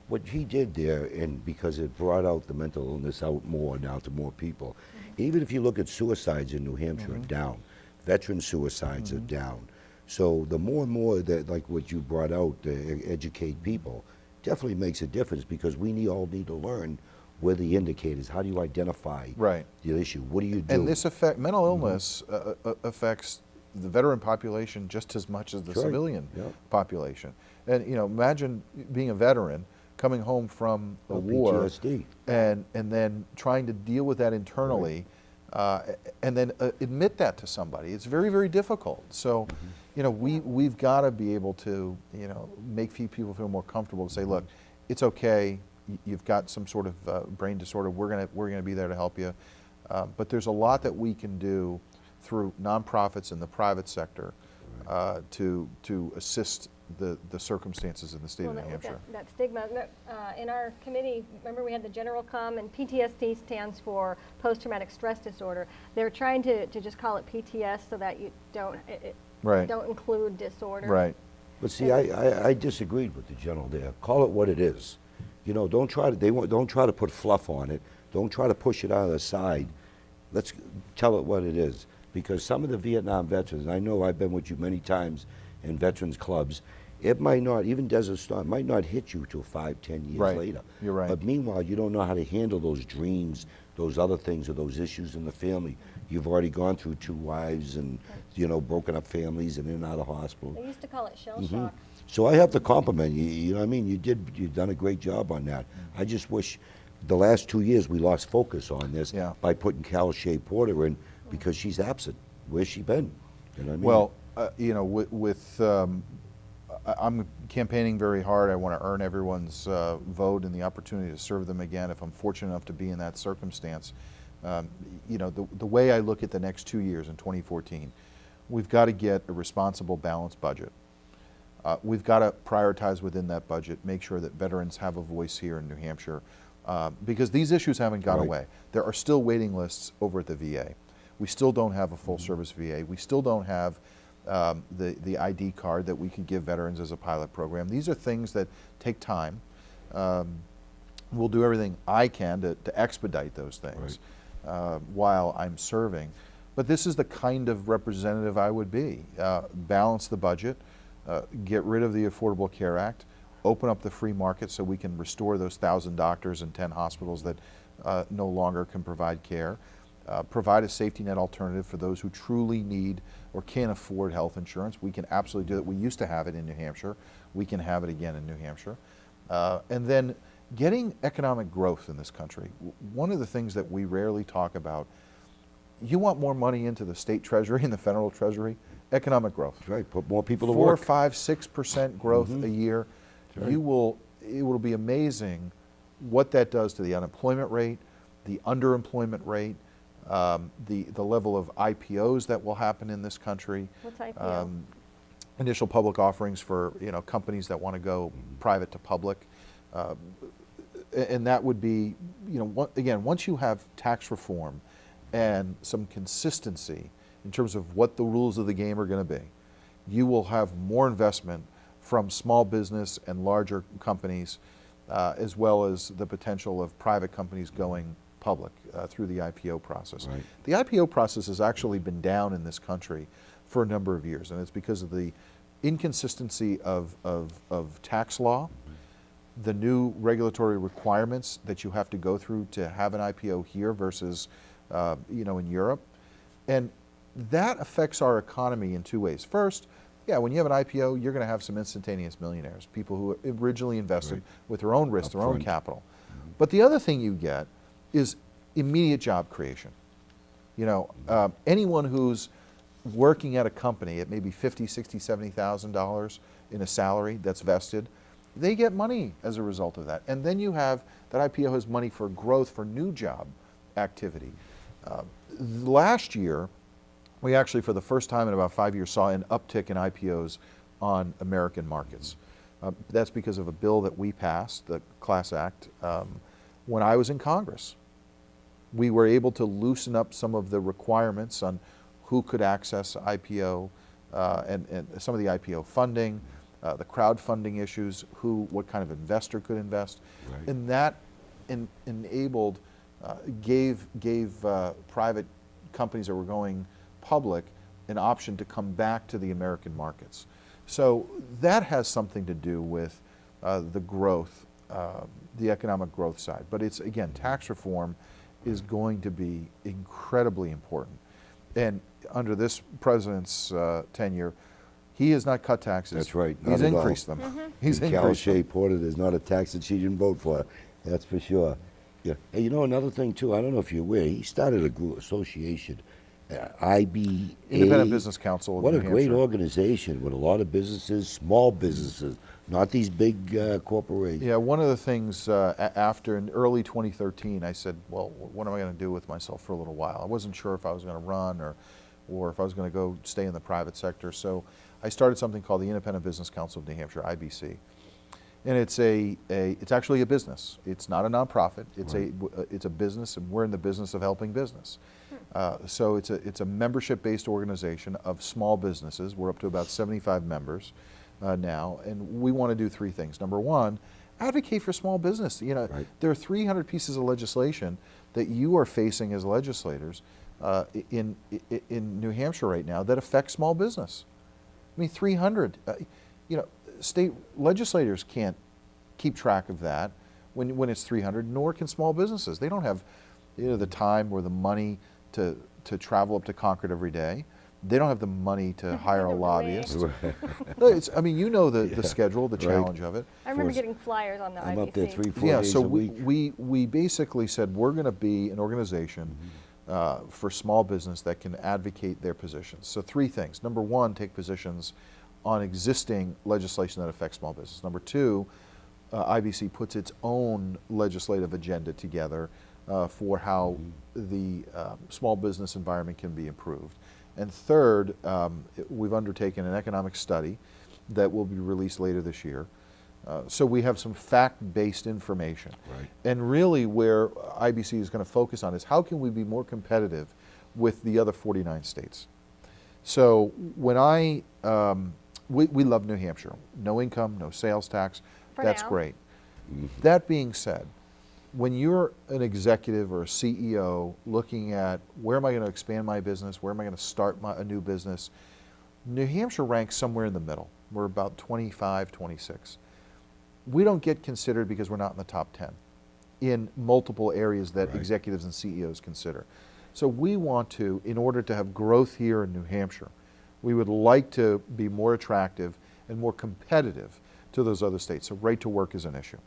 what he did there, and because it brought out the mental illness out more now to more people, even if you look at suicides in New Hampshire are down, veteran suicides are down. So the more and more that, like what you brought out, educate people, definitely makes a difference, because we all need to learn where the indicators, how do you identify the issue, what do you do? And this mental illness affects the veteran population just as much as the civilian population. And imagine being a veteran, coming home from a war, PTSD, and then trying to deal with that internally, and then admit that to somebody. It's very, very difficult. So, we've got to be able to, make people feel more comfortable to say, look, it's okay. You've got some sort of brain disorder. We're gonna be there to help you. But there's a lot that we can do through nonprofits in the private sector to assist the circumstances in the state of New Hampshire. That stigma. In our committee, remember we had the general come, and PTSD stands for post-traumatic stress disorder. They're trying to just call it PTS so that you don't don't include disorder. But see, I disagreed with the general there. Call it what it is. Don't try to put fluff on it. Don't try to push it out of the side. Let's tell it what it is. Because some of the Vietnam veterans, and I know I've been with you many times in veterans clubs, it might not, even Desert Storm, might not hit you till 5, 10 years later. You're right. But meanwhile, you don't know how to handle those dreams, those other things, or those issues in the family. You've already gone through 2 wives and, broken up families and in and out of hospital. They used to call it shell shock. So I have to compliment you, you know what I mean? You've done a great job on that. I just wish the last 2 years we lost focus on this by putting Cal Shea Porter in, because she's absent. Where's she been? You know what I mean? Well, I'm campaigning very hard. I want to earn everyone's vote and the opportunity to serve them again if I'm fortunate enough to be in that circumstance. The way I look at the next 2 years in 2014, we've got to get a responsible, balanced budget. We've got to prioritize within that budget, make sure that veterans have a voice here in New Hampshire, because these issues haven't gone away. There are still waiting lists over at the VA. We still don't have a full-service VA. We still don't have the ID card that we can give veterans as a pilot program. These are things that take time. We'll do everything I can to expedite those things while I'm serving. But this is the kind of representative I would be. Balance the budget, get rid of the Affordable Care Act, open up the free market so we can restore those 1,000 doctors and 10 hospitals that no longer can provide care. Provide a safety net alternative for those who truly need or can't afford health insurance. We can absolutely do that. We used to have it in New Hampshire. We can have it again in New Hampshire. And then getting economic growth in this country. One of the things that we rarely talk about, you want more money into the state treasury and the federal treasury, economic growth. Put more people to work. 4, 5, 6% growth a year. it will be amazing what that does to the unemployment rate, the underemployment rate, the level of IPOs that will happen in this country. What's IPO? Initial public offerings for companies that want to go private to public, and that would be again, once you have tax reform and some consistency in terms of what the rules of the game are going to be, you will have more investment from small business and larger companies, as well as the potential of private companies going public through the IPO process. Right. The IPO process has actually been down in this country for a number of years, and it's because of the inconsistency of tax law, the new regulatory requirements that you have to go through to have an IPO here versus in Europe, and that affects our economy in two ways. First, when you have an IPO, you're going to have some instantaneous millionaires, people who originally invested with their own risk, their own capital. But the other thing you get is immediate job creation. Anyone who's working at a company at maybe $50,000, $60,000, $70,000 in a salary that's vested, they get money as a result of that. And then you have, that IPO has money for growth, for new job activity. Last year, we actually, for the first time in about 5 years, saw an uptick in IPOs on American markets. That's because of a bill that we passed, the Class Act, when I was in Congress. We were able to loosen up some of the requirements on who could access IPO and some of the IPO funding, the crowdfunding issues, what kind of investor could invest. Right. And that enabled, gave private companies that were going public an option to come back to the American markets. So that has something to do with the growth, the economic growth side. But it's, again, tax reform is going to be incredibly important. And under this president's tenure, he has not cut taxes. That's right. He's Not at all. increased them. He's Cal increased Shea them. Porter, there's not a tax that she didn't vote for. That's for sure. Yeah. Hey, another thing too, I don't know if you're aware, he started a group association, IBA. Independent Business Council of What New a great Hampshire. organization with a lot of businesses, small businesses, not these big corporations. Yeah, one of the things after in early 2013, I said, well, what am I going to do with myself for a little while? I wasn't sure if I was going to run or if I was going to go stay in the private sector. So I started something called the Independent Business Council of New Hampshire, IBC. And it's actually a business. It's not a nonprofit. It's a business, and we're in the business of helping business. So it's a membership-based organization of small businesses. We're up to about 75 members now, and we want to do three things. Number one, advocate for small business. There are 300 pieces of legislation that you are facing as legislators in New Hampshire right now that affect small business. I mean, 300. State legislators can't keep track of that when it's 300, nor can small businesses. They don't have the time or the money to travel up to Concord every day. They don't have the money to hire a lobbyist. I mean, the schedule, the challenge of it. I remember getting flyers on the IBC. I'm up there 3-4 days so a week. we basically said we're going to be an organization for small business that can advocate their positions. So three things. Number one, take positions on existing legislation that affects small business. Number two, IBC puts its own legislative agenda together for how the small business environment can be improved. And third, we've undertaken an economic study that will be released later this year. So we have some fact-based information. Right. And really where IBC is going to focus on is how can we be more competitive with the other 49 states. So when we love New Hampshire. No income, no sales tax. That's great. That being said, when you're an executive or a CEO looking at where am I going to expand my business, where am I going to start a new business, New Hampshire ranks somewhere in the middle. We're about 25, 26. We don't get considered because we're not in the top 10 in multiple areas that executives and CEOs consider. So we want to, in order to have growth here in New Hampshire, we would like to be more attractive and more competitive to those other states. So right to work is an issue,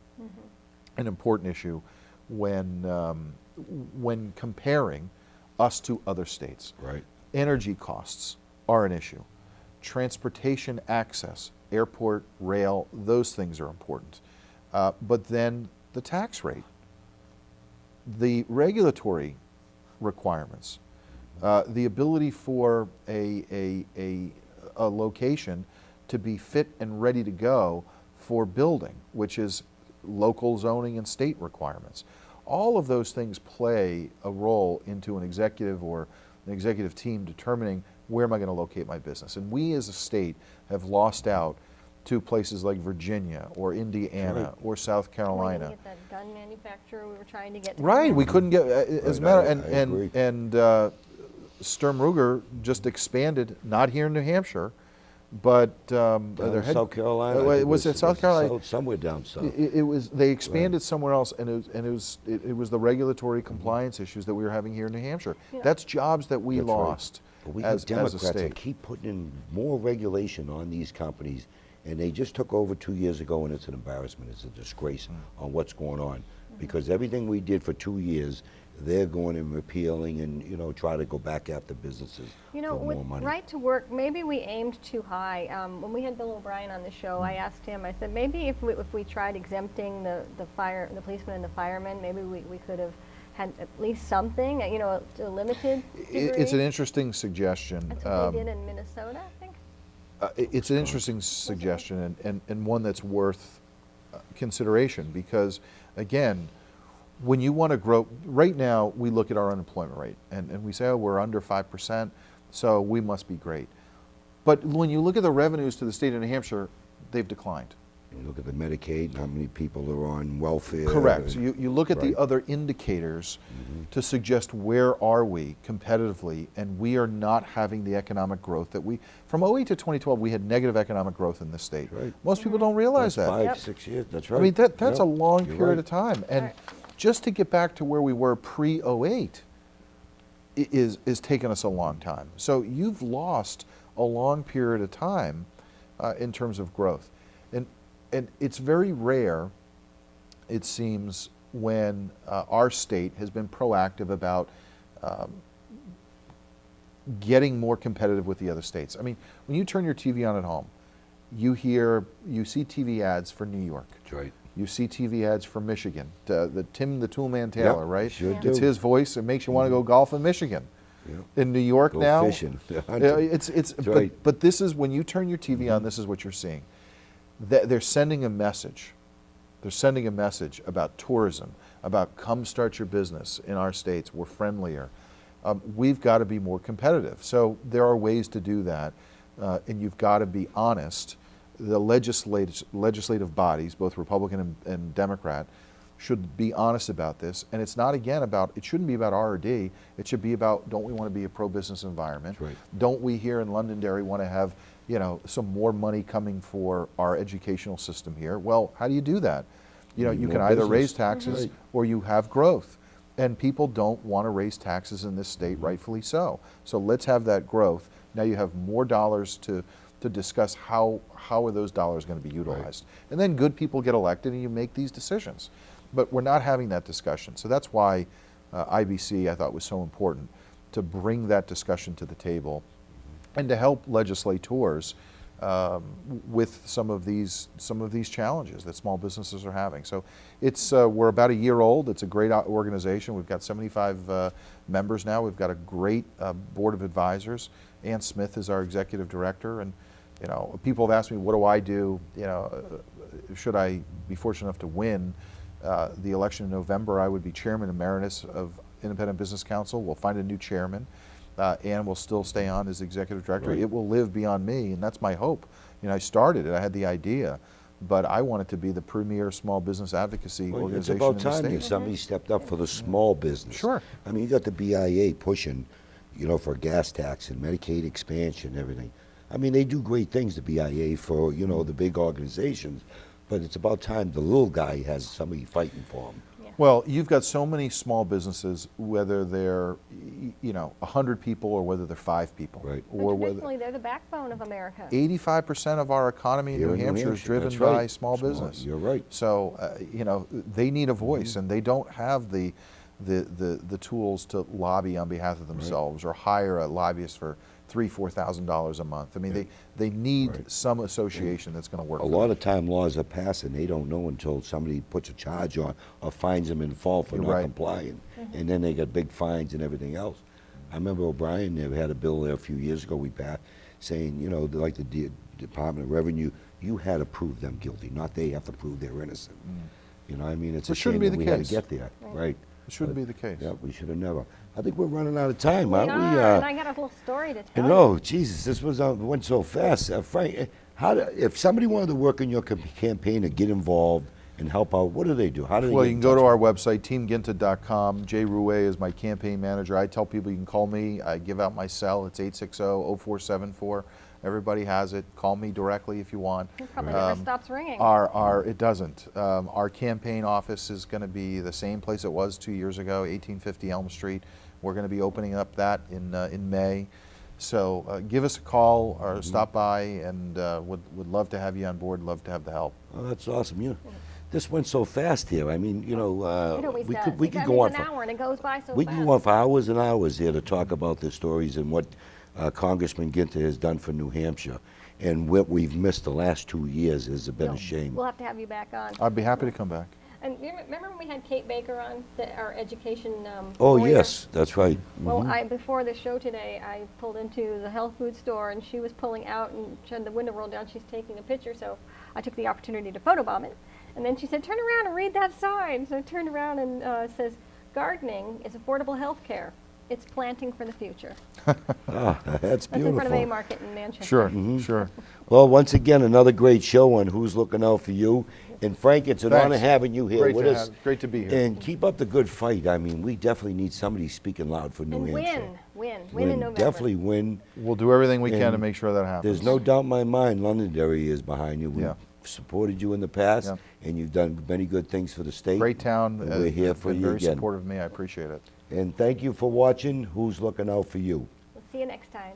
an important issue when comparing us to other states. Right. Energy costs are an issue. transportation access, airport, rail, those things are important. But then the tax rate, the regulatory requirements, the ability for a location to be fit and ready to go for building, which is local zoning and state requirements. All of those things play a role into an executive or an executive team determining where am I going to locate my business. And we as a state have lost out to places like Virginia or Indiana Right. or South We Carolina. didn't get that gun manufacturer we were trying to get. to Right, come we in. couldn't get, as a Right, matter, I agree. and Sturm Ruger just expanded, not here in New Hampshire, but Down their in South Carolina. I Was, think was it South Carolina? Somewhere down south. It was. They expanded somewhere else, and it was the regulatory compliance issues that we were having here in New Hampshire. Yeah. That's jobs that we That's right. lost But we as have a Democrats that state. keep putting in more regulation on these companies, and they just took over 2 years ago, and it's an embarrassment, it's a disgrace on what's going on. Because everything we did for 2 years, they're going and repealing and, try to go back after businesses You know, for with more money. right to work, maybe we aimed too high. When we had Bill O'Brien on the show, I asked him, I said, maybe if we tried exempting the policemen and the firemen, maybe we could have had at least something, to a limited degree. It's an interesting suggestion. That's what they did in Minnesota, I think. It's an interesting suggestion and one that's worth consideration because, again, when you want to grow, right now we look at our unemployment rate and we say, oh, we're under 5%, so we must be great. But when you look at the revenues to the state of New Hampshire, they've declined. You look at the Medicaid, how many people are on welfare. Correct. So you look at Right. the other indicators to suggest where are we competitively, and we are not having the economic growth that from 08 to 2012, we had negative economic growth in this state. Right. Most people don't realize That's that. 5, Yep. 6 years, that's right. I mean, that's Yeah, a long you're period right. of time. And Right. just to get back to where we were pre-08 is taking us a long time. So you've lost a long period of time in terms of growth. And it's very rare, it seems, when our state has been proactive about getting more competitive with the other states. I mean, when you turn your TV on at home, you see TV ads for New York. That's right. You see TV ads for Michigan. The Tim the Toolman Taylor, Yep, right? sure It's do. his voice. It makes you want to go golf in Michigan. Yep. In New York Go now, fishing, yeah, hunting. it's That's right. but this is when you turn your TV on. This is what you're seeing. They're sending a message. They're sending a message about tourism, about come start your business in our states. We're friendlier. We've got to be more competitive. So there are ways to do that, and you've got to be honest. The legislative bodies, both Republican and Democrat, should be honest about this. And it's not, again, it shouldn't be about R&D. It should be about, don't we want to be a pro-business environment? That's right. Don't we here in Londonderry want to have, some more money coming for our educational system here? Well, how do you do that? You Need can more either business. raise taxes Right. or you have growth. And people don't want to raise taxes in this state, rightfully so. So let's have that growth. Now you have more dollars to discuss how are those dollars going to be utilized. And then good people get elected and you make these decisions. But we're not having that discussion. So that's why IBC, I thought, was so important to bring that discussion to the table and to help legislators with some of these challenges that small businesses are having. So it's we're about a year old. It's a great organization. We've got 75 members now. We've got a great board of advisors. Ann Smith is our executive director, and people have asked me, what do I do? Should I be fortunate enough to win the election in November? I would be chairman emeritus of Independent Business Council. We'll find a new chairman. Ann will still stay on as executive director. Right. It will live beyond me, and that's my hope. I started it, I had the idea, but I want it to be the premier small business advocacy Well, it's organization about in the time state. somebody stepped up for the small business. Sure. I mean, you got the BIA pushing, for gas tax and Medicaid expansion and everything. I mean, they do great things, the BIA, for, the big organizations, but it's about time the little guy has somebody fighting for him. Well, you've got so many small businesses, whether they're 100 people or whether they're 5 people. Right. Or whether Traditionally, they're the backbone of America. 85% of our economy in Here New in New Hampshire is Hampshire, driven that's by right. small business. You're right. So, they need a voice, and they don't have the tools to lobby on behalf of themselves or hire a lobbyist for $3,000-4,000 a month. I mean, they need some association that's going to work. A lot of time laws are passed and they don't know until somebody puts a charge on or fines them in full for You're not right. complying. And then they got big fines and everything else. I remember O'Brien had a bill there a few years ago we passed saying, you know, like the Department of Revenue, you had to prove them guilty, not they have to prove they're innocent. You know, I mean, it's a Which shame shouldn't be that the we had case. to get there, right? It shouldn't be the case. Yeah, we should have never. I think we're running out of time, We aren't we? are, and I got a little story to tell you. No, Jesus, this went so fast. Frank, if somebody wanted to work in your campaign or get involved and help out, what do they do? How do they Well, get you in can go to touch our website, teamginta.com. Jay Rouet is my campaign manager. I tell people you can call me. I give out my cell. It's 860-0474. Everybody has it. Call me directly if you want. It probably never stops ringing. It doesn't. Our campaign office is going to be the same place it was 2 years ago, 1850 Elm Street. We're going to be opening up that in May. So give us a call or stop by, and would love to have you on board. Love to have the help. Oh, that's awesome. This went so fast here. I mean, It always we does. could go on It's an hour and it goes by so we fast. can go on for hours and hours here to talk about the stories and what Congressman Guinta has done for New Hampshire, and what we've missed the last 2 years has been a shame. We'll have to have you back on. I'd be happy to come back. And you remember when we had Kate Baker on, our education Oh lawyer? yes, that's right. Well, before the show today, I pulled into the health food store, and she was pulling out, and she had the window rolled down. She's taking a picture, so I took the opportunity to photobomb it. And then she said, "Turn around and read that sign." So I turned around and it says, "Gardening is affordable health care. It's planting for the future." That's That's in beautiful. front of A Market in Manchester. Sure, sure. Well, once again, another great show on Who's Looking Out for You. And Frank, it's an Thanks. honor having you here Great with to us. great to be here. And keep up the good fight. I mean, we definitely need somebody speaking loud for New And Hampshire. win in November. Definitely win. We'll do everything we can to And make sure that happens. There's no doubt in my mind Londonderry is behind you. We've Yeah. supported you in the past, Yeah. and you've done many good things for the state. Great town. And we're here for been you very again. supportive of me. I appreciate it. And thank you for watching Who's Looking Out for You. We'll see you next time.